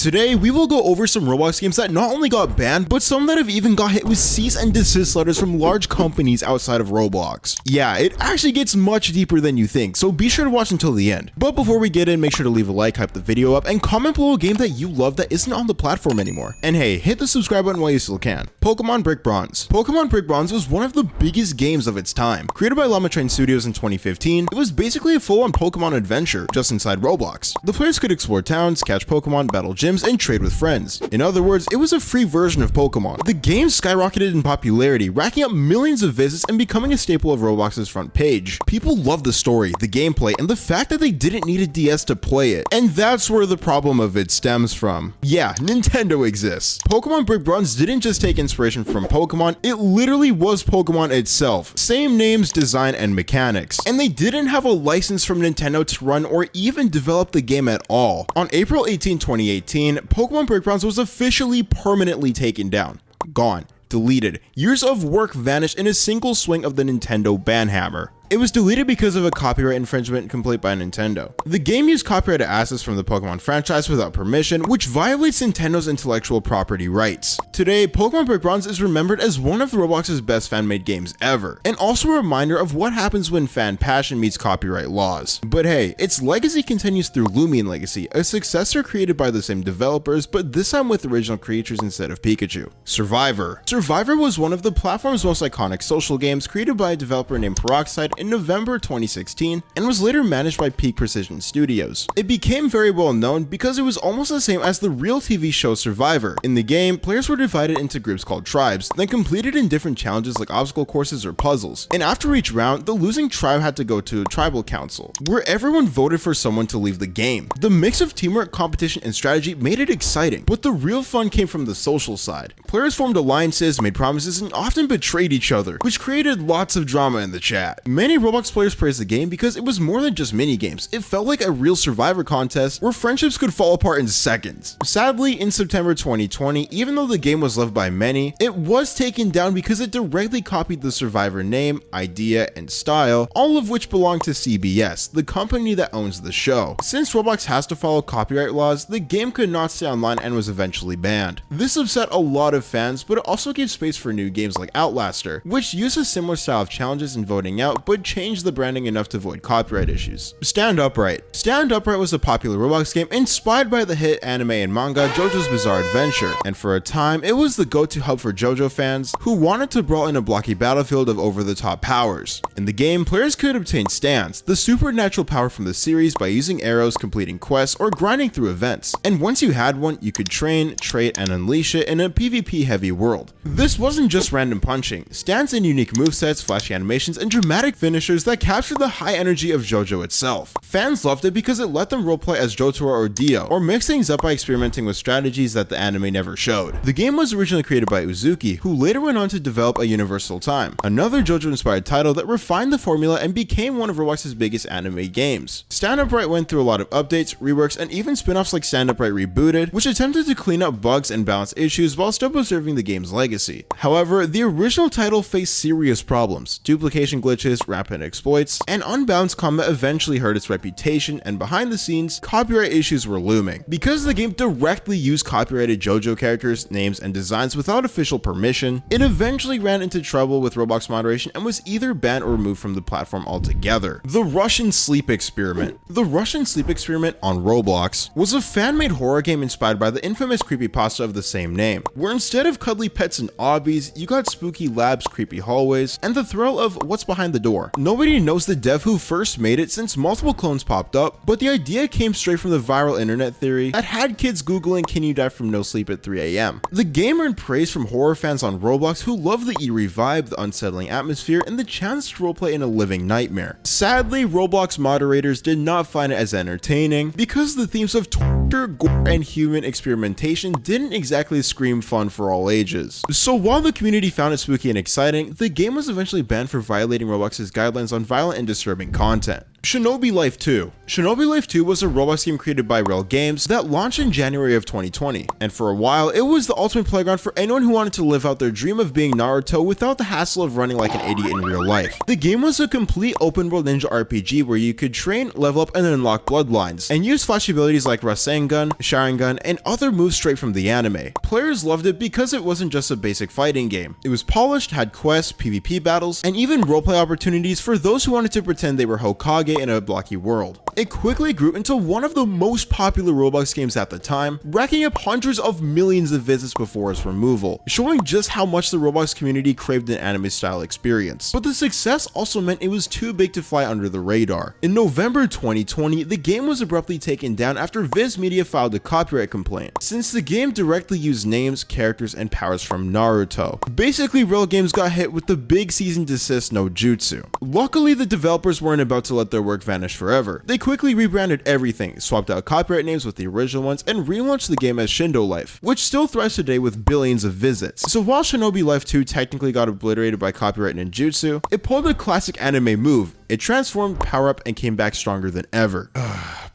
Today, we will go over some Roblox games that not only got banned, but some that have even got hit with cease and desist letters from large companies outside of Roblox. Yeah, it actually gets much deeper than you think, so be sure to watch until the end. But before we get in, make sure to leave a like, hype the video up, and comment below a game that you love that isn't on the platform anymore. And hey, hit the subscribe button while you still can. Pokémon Brick Bronze. Pokémon Brick Bronze was one of the biggest games of its time. Created by Llama Train Studios in 2015, it was basically a full-on Pokémon adventure, just inside Roblox. The players could explore towns, catch Pokémon, battle gyms, and trade with friends. In other words, it was a free version of Pokémon. The game skyrocketed in popularity, racking up millions of visits and becoming a staple of Roblox's front page. People loved the story, the gameplay, and the fact that they didn't need a DS to play it. And that's where the problem of it stems from. Yeah, Nintendo exists. Pokémon Brick Bronze didn't just take inspiration from Pokémon, it literally was Pokémon itself. Same names, design, and mechanics. And they didn't have a license from Nintendo to run or even develop the game at all. On April 18, 2018, Pokémon Brick Bronze was officially permanently taken down. Gone. Deleted. Years of work vanished in a single swing of the Nintendo ban hammer. It was deleted because of a copyright infringement complaint by Nintendo. The game used copyrighted assets from the Pokemon franchise without permission, which violates Nintendo's intellectual property rights. Today, Pokemon Brick Bronze is remembered as one of Roblox's best fan-made games ever, and also a reminder of what happens when fan passion meets copyright laws. But hey, its legacy continues through Lumion Legacy, a successor created by the same developers, but this time with original creatures instead of Pikachu. Survivor. Survivor was one of the platform's most iconic social games, created by a developer named Peroxide in November 2016 and was later managed by Peak Precision Studios. It became very well known because it was almost the same as the real TV show Survivor. In the game, players were divided into groups called tribes, then competed in different challenges like obstacle courses or puzzles. And after each round, the losing tribe had to go to a tribal council, where everyone voted for someone to leave the game. The mix of teamwork, competition, and strategy made it exciting, but the real fun came from the social side. Players formed alliances, made promises, and often betrayed each other, which created lots of drama in the chat. Many Roblox players praised the game because it was more than just mini-games. It felt like a real Survivor contest where friendships could fall apart in seconds. Sadly, in September 2020, even though the game was loved by many, it was taken down because it directly copied the Survivor name, idea, and style, all of which belong to CBS, the company that owns the show. Since Roblox has to follow copyright laws, the game could not stay online and was eventually banned. This upset a lot of fans, but it also gave space for new games like Outlaster, which used a similar style of challenges and voting out, but changed the branding enough to avoid copyright issues. Stand Upright. Stand Upright was a popular Roblox game inspired by the hit anime and manga JoJo's Bizarre Adventure, and for a time, it was the go-to hub for JoJo fans who wanted to brawl in a blocky battlefield of over-the-top powers. In the game, players could obtain stands, the supernatural power from the series, by using arrows, completing quests, or grinding through events. And once you had one, you could train, trade, and unleash it in a PvP-heavy world. This wasn't just random punching. Stands and unique movesets, flashy animations, and dramatic finishers that captured the high energy of JoJo itself. Fans loved it because it let them roleplay as Jotaro or Dio, or mix things up by experimenting with strategies that the anime never showed. The game was originally created by Uzuki, who later went on to develop A Universal Time, another JoJo-inspired title that refined the formula and became one of Roblox's biggest anime games. Stand Upright went through a lot of updates, reworks, and even spin-offs like Stand Upright Rebooted, which attempted to clean up bugs and balance issues while still preserving the game's legacy. However, the original title faced serious problems. Duplication glitches, rampant exploits, and unbalanced combat eventually hurt its reputation, and behind the scenes, copyright issues were looming. Because the game directly used copyrighted JoJo characters, names, and designs without official permission, it eventually ran into trouble with Roblox moderation and was either banned or removed from the platform altogether. The Russian Sleep Experiment. The Russian Sleep Experiment on Roblox was a fan-made horror game inspired by the infamous creepypasta of the same name, where instead of cuddly pets and obbies, you got spooky labs, creepy hallways, and the thrill of what's behind the door. Nobody knows the dev who first made it since multiple clones popped up, but the idea came straight from the viral internet theory that had kids googling "can you die from no sleep at 3 AM?" The game earned praise from horror fans on Roblox who love the eerie vibe, the unsettling atmosphere, and the chance to roleplay in a living nightmare. Sadly, Roblox moderators did not find it as entertaining because the themes of torture, gore, and human experimentation didn't exactly scream fun for all ages. So while the community found it spooky and exciting, the game was eventually banned for violating Roblox's guidelines on violent and disturbing content. Shinobi Life 2. Shinobi Life 2 was a Roblox game created by Real Games that launched in January of 2020, and for a while it was the ultimate playground for anyone who wanted to live out their dream of being Naruto without the hassle of running like an idiot in real life. The game was a complete open world ninja RPG where you could train, level up, and unlock bloodlines, and use flashy abilities like Rasengan, Sharingan, and other moves straight from the anime. Players loved it because it wasn't just a basic fighting game. It was polished, had quests, PvP battles, and even roleplay opportunities for those who wanted to pretend they were Hokage in a blocky world. It quickly grew into one of the most popular Roblox games at the time, racking up hundreds of millions of visits before its removal, showing just how much the Roblox community craved an anime-style experience. But the success also meant it was too big to fly under the radar. In November 2020, the game was abruptly taken down after Viz Media filed a copyright complaint, since the game directly used names, characters, and powers from Naruto. Basically, Real Games got hit with the big cease and desist no jutsu. Luckily, the developers weren't about to let their work vanish forever. They quickly rebranded everything, swapped out copyright names with the original ones, and relaunched the game as Shinobi Life, which still thrives today with billions of visits. So while Shinobi Life 2 technically got obliterated by copyright ninjutsu, it pulled a classic anime move. It transformed, power up, and came back stronger than ever.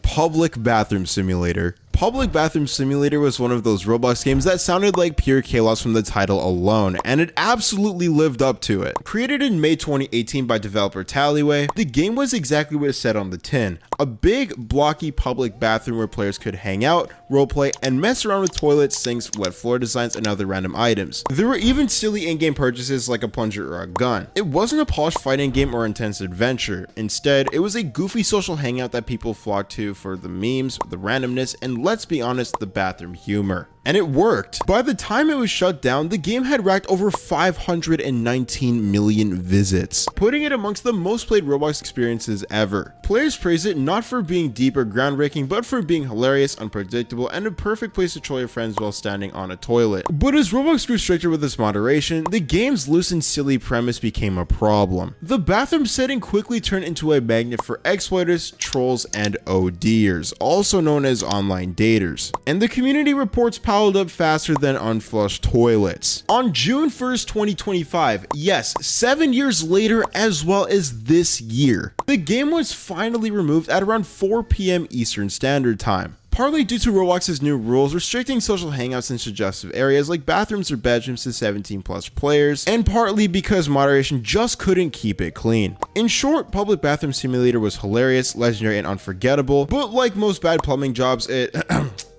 Public Bathroom Simulator. Public Bathroom Simulator was one of those Roblox games that sounded like pure chaos from the title alone, and it absolutely lived up to it. Created in May 2018 by developer Tallyway, the game was exactly what it said on the tin. A big, blocky public bathroom where players could hang out, roleplay, and mess around with toilets, sinks, wet floor designs, and other random items. There were even silly in-game purchases like a plunger or a gun. It wasn't a polished fighting game or intense adventure. Instead, it was a goofy social hangout that people flocked to for the memes, the randomness, and let's be honest, the bathroom humor. And it worked. By the time it was shut down, the game had racked over 519 million visits, putting it amongst the most played Roblox experiences ever. Players praise it not for being deep or groundbreaking, but for being hilarious, unpredictable, and a perfect place to troll your friends while standing on a toilet. But as Roblox grew stricter with its moderation, the game's loose and silly premise became a problem. The bathroom setting quickly turned into a magnet for exploiters, trolls, and ODers, also known as online daters. And the community reports piled up faster than unflushed toilets. On June 1st, 2025, yes, 7 years later as well as this year, the game was finally removed at around 4 p.m. Eastern Standard Time. Partly due to Roblox's new rules restricting social hangouts in suggestive areas like bathrooms or bedrooms to 17 plus players, and partly because moderation just couldn't keep it clean. In short, Public Bathroom Simulator was hilarious, legendary, and unforgettable, but like most bad plumbing jobs, it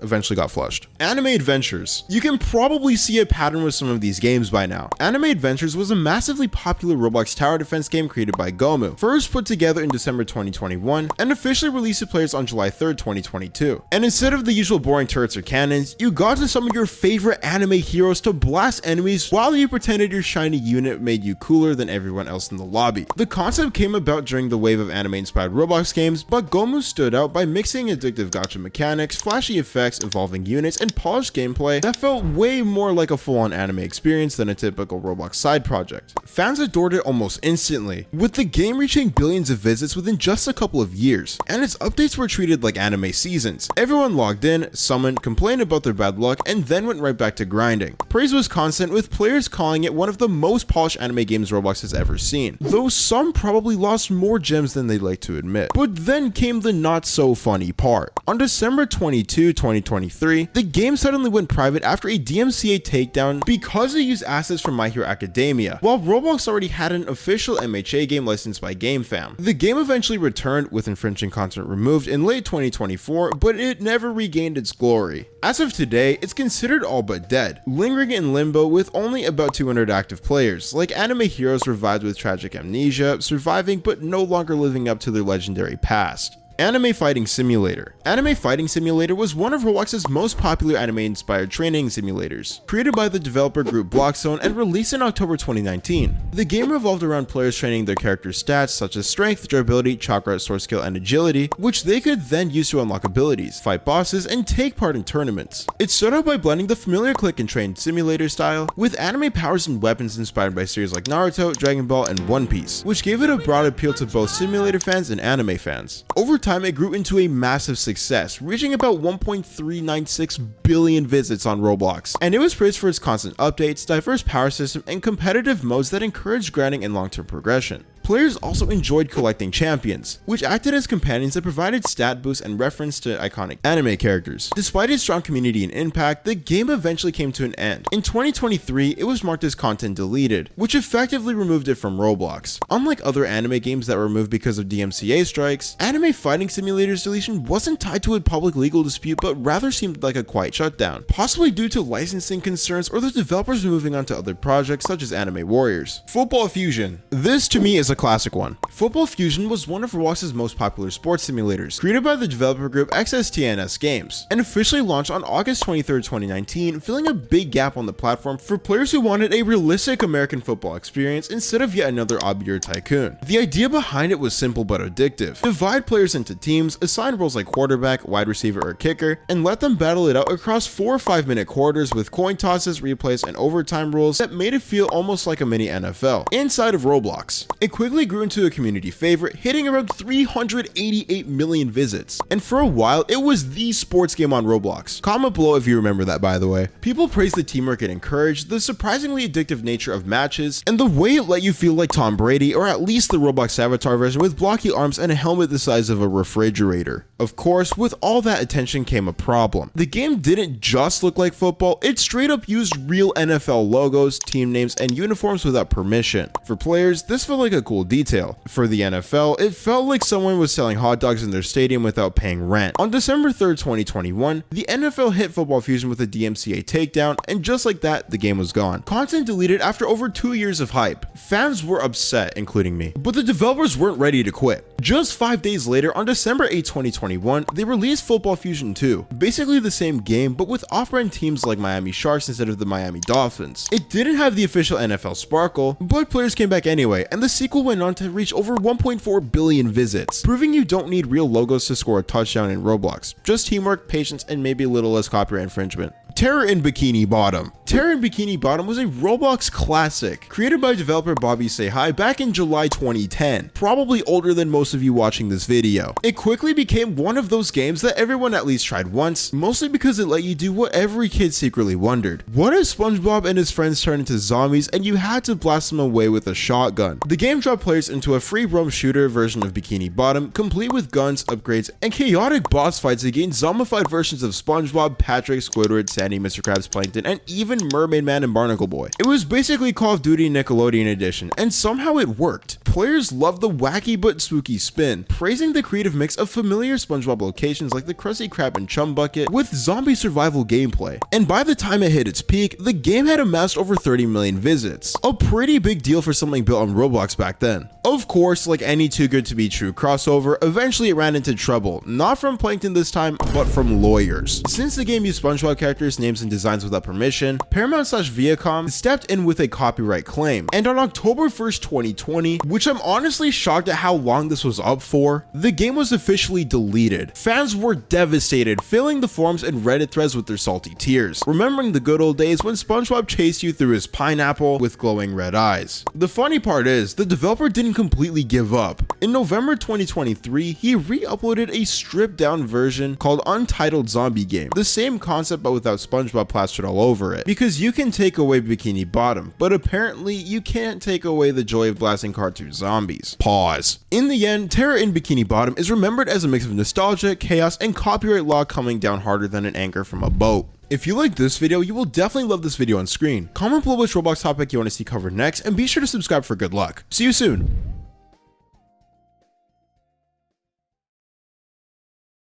eventually got flushed. Anime Adventures. You can probably see a pattern with some of these games by now. Anime Adventures was a massively popular Roblox tower defense game created by Gomu, first put together in December 2021, and officially released to players on July 3rd, 2022. And instead of the usual boring turrets or cannons, you got to summon your favorite anime heroes to blast enemies while you pretended your shiny unit made you cooler than everyone else in the lobby. The concept came about during the wave of anime-inspired Roblox games, but Gomu stood out by mixing addictive gacha mechanics, flashy effects, evolving units, and polished gameplay that felt way more like a full-on anime experience than a typical Roblox side project. Fans adored it almost instantly, with the game reaching billions of visits within just a couple of years, and its updates were treated like anime seasons. Everyone logged in, summoned, complained about their bad luck, and then went right back to grinding. Praise was constant, with players calling it one of the most polished anime games Roblox has ever seen, though some probably lost more gems than they'd like to admit. But then came the not so funny part. On December 22, 2023, the game suddenly went private after a DMCA takedown because it used assets from My Hero Academia, while Roblox already had an official MHA game licensed by GameFam. The game eventually returned with infringing content removed in late 2024, but it never regained its glory. As of today, it's considered all but dead, lingering in limbo with only about 200 active players, like anime heroes revived with tragic amnesia, surviving but no longer living up to their legendary past. Anime Fighting Simulator. Anime Fighting Simulator was one of Roblox's most popular anime-inspired training simulators, created by the developer group Blockzone and released in October 2019. The game revolved around players training their characters' stats such as strength, durability, chakra, sword skill, and agility, which they could then use to unlock abilities, fight bosses, and take part in tournaments. It started out by blending the familiar click and train simulator style with anime powers and weapons inspired by series like Naruto, Dragon Ball, and One Piece, which gave it a broad appeal to both simulator fans and anime fans. Over time, it grew into a massive success, reaching about 1.396 billion visits on Roblox, and it was praised for its constant updates, diverse power system, and competitive modes that encouraged grinding and long-term progression. Players also enjoyed collecting champions, which acted as companions that provided stat boosts and reference to iconic anime characters. Despite its strong community and impact, the game eventually came to an end. In 2023, it was marked as content deleted, which effectively removed it from Roblox. Unlike other anime games that were removed because of DMCA strikes, Anime Fighting Simulator's deletion wasn't tied to a public legal dispute, but rather seemed like a quiet shutdown, possibly due to licensing concerns or the developers moving on to other projects such as Anime Warriors. Football Fusion. This to me is a classic one. Football Fusion was one of Roblox's most popular sports simulators, created by the developer group XSTNS Games, and officially launched on August 23, 2019, filling a big gap on the platform for players who wanted a realistic American football experience instead of yet another obscure tycoon. The idea behind it was simple but addictive. Divide players into teams, assign roles like quarterback, wide receiver, or kicker, and let them battle it out across 4 or 5 minute quarters with coin tosses, replays, and overtime rules that made it feel almost like a mini NFL inside of Roblox. It quickly grew into a community favorite, hitting around 388 million visits, and for a while it was the sports game on Roblox. Comment below if you remember that, by the way. People praised the teamwork it encouraged, the surprisingly addictive nature of matches, and the way it let you feel like Tom Brady, or at least the Roblox Avatar version with blocky arms and a helmet the size of a refrigerator. Of course, with all that attention came a problem. The game didn't just look like football, it straight up used real NFL logos, team names, and uniforms without permission. For players, this felt like a cool detail. For the NFL, it felt like someone was selling hot dogs in their stadium without paying rent. On December 3rd, 2021, the NFL hit Football Fusion with a DMCA takedown, and just like that, the game was gone. Content deleted after over 2 years of hype. Fans were upset, including me, but the developers weren't ready to quit. Just 5 days later, on December 8, 2021, they released Football Fusion 2, basically the same game, but with off-brand teams like Miami Sharks instead of the Miami Dolphins. It didn't have the official NFL sparkle, but players came back anyway, and the sequel went on to reach over 1.4 billion visits, proving you don't need real logos to score a touchdown in Roblox, just teamwork, patience, and maybe a little less copyright infringement. Terror in Bikini Bottom. Terror in Bikini Bottom was a Roblox classic, created by developer Bobby Say Hi back in July 2010, probably older than most of you watching this video. It quickly became one of those games that everyone at least tried once, mostly because it let you do what every kid secretly wondered. What if SpongeBob and his friends turned into zombies and you had to blast them away with a shotgun? The game dropped players into a free roam shooter version of Bikini Bottom, complete with guns, upgrades, and chaotic boss fights against zombified versions of SpongeBob, Patrick, Squidward, Sandy, Mr. Krabs, Plankton, and even Mermaid Man and Barnacle Boy. It was basically Call of Duty Nickelodeon edition, and somehow it worked. Players loved the wacky but spooky spin, praising the creative mix of familiar SpongeBob locations like the Krusty Krab and Chum Bucket with zombie survival gameplay. And by the time it hit its peak, the game had amassed over 30 million visits. A pretty big deal for something built on Roblox back then. Of course, like any too good to be true crossover, eventually it ran into trouble, not from Plankton this time, but from lawyers. Since the game used SpongeBob characters, names, and designs without permission, Paramount/Viacom stepped in with a copyright claim, and on October 1st, 2020, which I'm honestly shocked at how long this was up for, the game was officially deleted. Fans were devastated, filling the forums and Reddit threads with their salty tears, remembering the good old days when SpongeBob chased you through his pineapple with glowing red eyes. The funny part is, the developer didn't completely give up. In November 2023, he re-uploaded a stripped-down version called Untitled Zombie Game, the same concept but without SpongeBob plastered all over it, because you can take away Bikini Bottom, but apparently you can't take away the joy of blasting cartoon zombies. Pause. In the end, Terror in Bikini Bottom is remembered as a mix of nostalgia, chaos, and copyright law coming down harder than an anchor from a boat. If you like this video, you will definitely love this video on screen. Comment below which Roblox topic you want to see covered next, and be sure to subscribe for good luck. See you soon.